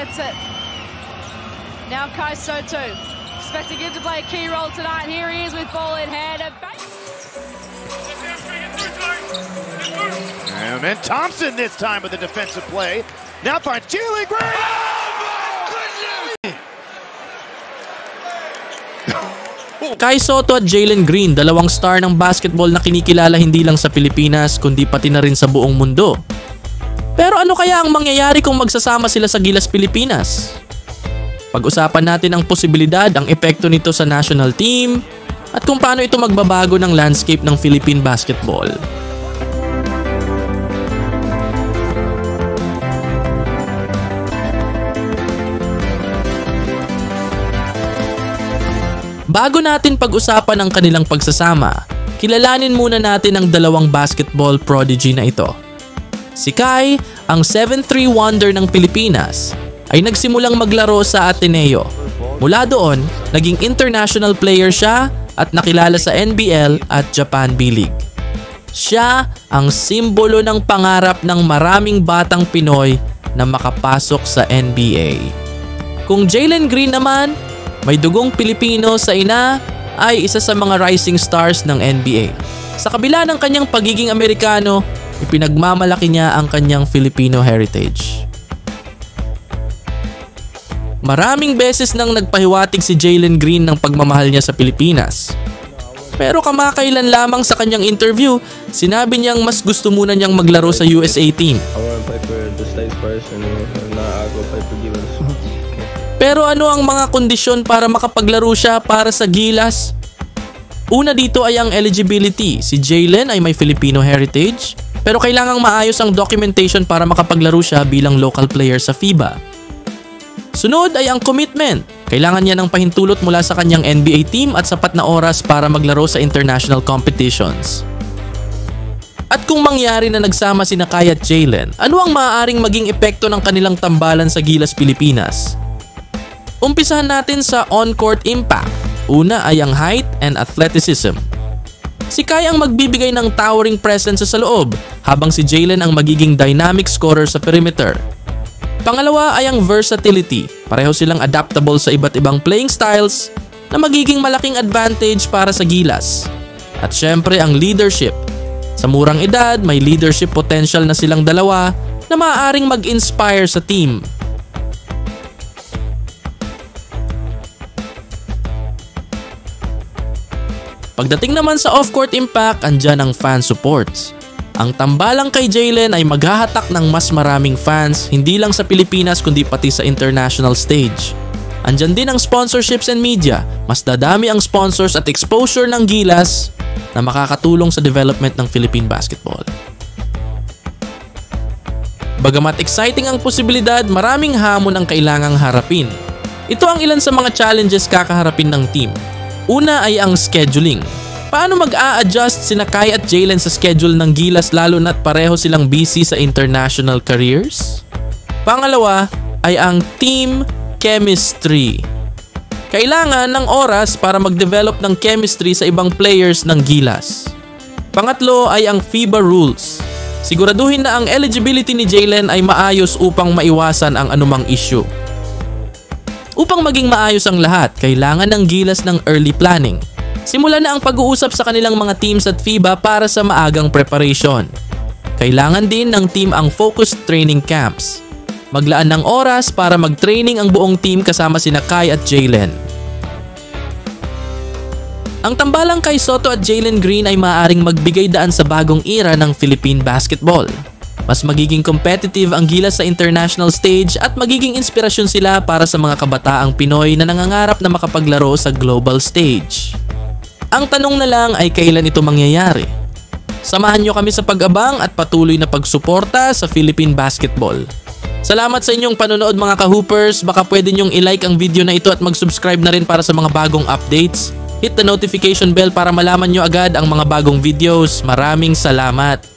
gets it. Now Kai Soto, expecting him to play a key role tonight. Here he is with ball in hand. And then Thompson this time with a defensive play. Now finds Jalen Green. Kai Soto at Jalen Green, dalawang star ng basketball na kinikilala hindi lang sa Pilipinas kundi pati na rin sa buong mundo. Pero ano kaya ang mangyayari kung magsasama sila sa Gilas Pilipinas? Pag-usapan natin ang posibilidad, ang epekto nito sa national team, at kung paano ito magbabago ng landscape ng Philippine basketball. Bago natin pag-usapan ang kanilang pagsasama, kilalanin muna natin ang dalawang basketball prodigy na ito. Si Kai, ang 7'3" wonder ng Pilipinas, ay nagsimulang maglaro sa Ateneo. Mula doon, naging international player siya at nakilala sa NBL at Japan B-League. Siya ang simbolo ng pangarap ng maraming batang Pinoy na makapasok sa NBA. Kung Jalen Green naman, may dugong Pilipino sa ina, ay isa sa mga rising stars ng NBA. Sa kabila ng kanyang pagiging Amerikano, ipinagmamalaki niya ang kanyang Filipino heritage. Maraming beses nang nagpahiwatig si Jalen Green ng pagmamahal niya sa Pilipinas. Pero kamakailan lamang sa kanyang interview, sinabi niyang mas gusto muna niyang maglaro sa USA team. Pero ano ang mga kondisyon para makapaglaro siya para sa Gilas? Una dito ay ang eligibility. Si Jalen ay may Filipino heritage, pero kailangang maayos ang documentation para makapaglaro siya bilang local player sa FIBA. Sunod ay ang commitment. Kailangan niya ng pahintulot mula sa kanyang NBA team at sapat na oras para maglaro sa international competitions. At kung mangyari na nagsama sina Kai at Jalen, ano ang maaaring maging epekto ng kanilang tambalan sa Gilas Pilipinas? Umpisahan natin sa on-court impact. Una ay ang height and athleticism. Si Kai ang magbibigay ng towering presence sa loob, habang si Jalen ang magiging dynamic scorer sa perimeter. Pangalawa ay ang versatility. Pareho silang adaptable sa iba't ibang playing styles na magiging malaking advantage para sa Gilas. At syempre ang leadership. Sa murang edad, may leadership potential na silang dalawa na maaaring mag-inspire sa team. Pagdating naman sa off-court impact, andyan ang fan supports. Ang tambalang kay Jalen ay maghahatak ng mas maraming fans, hindi lang sa Pilipinas kundi pati sa international stage. Andyan din ang sponsorships and media. Mas dadami ang sponsors at exposure ng Gilas na makakatulong sa development ng Philippine basketball. Bagamat exciting ang posibilidad, maraming hamon ang kailangang harapin. Ito ang ilan sa mga challenges kakaharapin ng team. Una ay ang scheduling. Paano mag-a-adjust sina Kai at Jalen sa schedule ng Gilas lalo na't pareho silang busy sa international careers? Pangalawa ay ang team chemistry. Kailangan ng oras para mag-develop ng chemistry sa ibang players ng Gilas. Pangatlo ay ang FIBA rules. Siguraduhin na ang eligibility ni Jalen ay maayos upang maiwasan ang anumang issue. Upang maging maayos ang lahat, kailangan ng Gilas ng early planning. Simula na ang pag-uusap sa kanilang mga teams at FIBA para sa maagang preparation. Kailangan din ng team ang focused training camps. Maglaan ng oras para mag-training ang buong team kasama sina Kai at Jalen. Ang tambalang kay Soto at Jalen Green ay maaaring magbigay daan sa bagong era ng Philippine basketball. Mas magiging competitive ang Gilas sa international stage at magiging inspirasyon sila para sa mga kabataang Pinoy na nangangarap na makapaglaro sa global stage. Ang tanong na lang ay kailan ito mangyayari? Samahan nyo kami sa pag-abang at patuloy na pagsuporta sa Philippine basketball. Salamat sa inyong panonood mga ka-hoopers. Baka pwede nyong i-like ang video na ito at mag-subscribe na rin para sa mga bagong updates. Hit the notification bell para malaman nyo agad ang mga bagong videos. Maraming salamat!